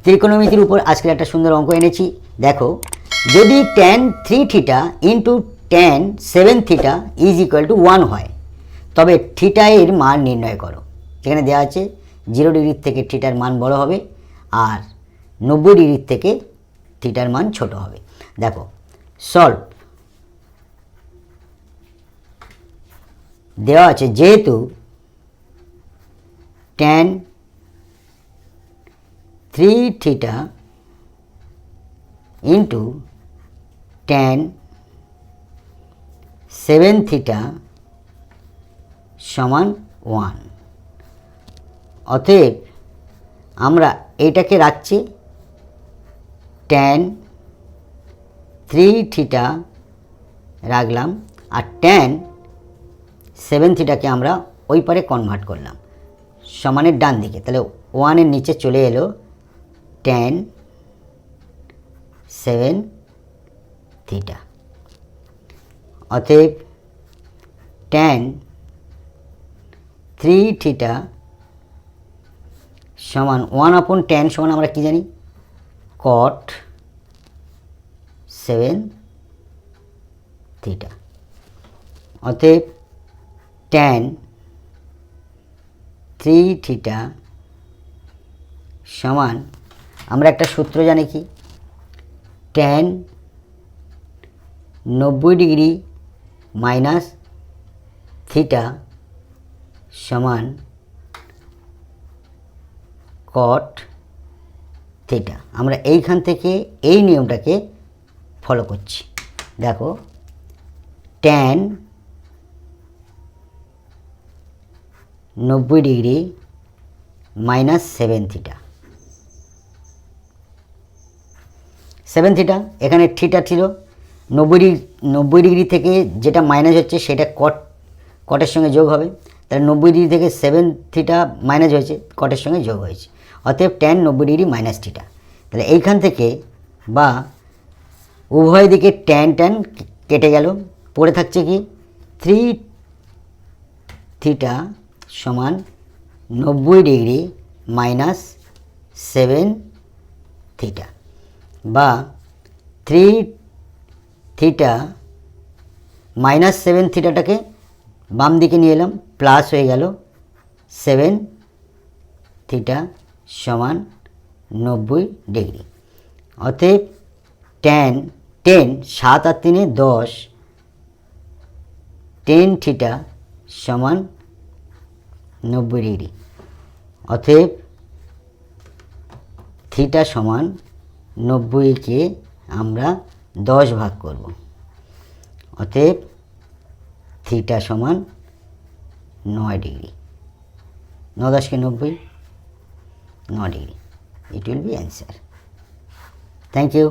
ত্রিকোণমিতির উপর আজকের একটা সুন্দর অঙ্ক এনেছি। দেখো, যদি tan 3 theta into tan 7 theta is equal to 1 হয়, তবে থিটা এর মান নির্ণয় করো। যেখানে দেওয়া আছে 0 ডিগ্রির থেকে থিটার মান বড় হবে আর 90 ডিগ্রির থেকে থিটার মান ছোট হবে। দেখো, সলভ। দেওয়া আছে যেহেতু tan 3 theta into tan 7 theta সমান 1, অতএব আমরা এইটাকে রাখছি tan 3 থিটা রাখলাম আর tan 7 থিটাকে আমরা ওই পারে কনভার্ট করলাম সমানের ডান দিকে। তাহলে 1 এর নিচে চলে এলো tan 7 থিটা। অতএব tan 3 থিটা সমান 1/tan সমান আমরা কি জানি, cot 7 থিটা। অতএব tan 3 থিটা সমান, আমরা একটা সূত্র জানি কি, tan 90 ডিগ্রি মাইনাস থিটা সমান cot থিটা। আমরা এইখান থেকে এই নিয়মটাকে ফলো করছি। দেখো, tan 90 degree minus 7 theta, 7 theta এখানে থিটা ছিল 90 ডিগ্রি থেকে যেটা মাইনাস হচ্ছে সেটা কটের সঙ্গে যোগ হবে। তাহলে 90 ডিগ্রি থেকে 7 থিটা মাইনাস হয়েছে, কটের সঙ্গে যোগ হয়েছে। অতএব tan 90 ডিগ্রি মাইনাস থিটা। তাহলে এইখান থেকে বা উভয় দিকে tan কেটে গেল, পড়ে থাকছে কি 3 থিটা সমান 90 ডিগ্রি মাইনাস 7 থিটা, বা 3 থিটা মাইনাস 7 থিটাটাকে বাম দিকে নিয়ে এলাম, প্লাস হয়ে গেল 7 থিটা সমান 90 ডিগ্রি। অতএব tan 7 আর 3 10, tan থিটা সমান 90 ডিগ্রি। অতএব থিটা সমান 90কে আমরা 10 ভাগ করব। অতএব থিটা সমান 9 degree. 9 10 90, 9 degree. It will be answer. Thank you.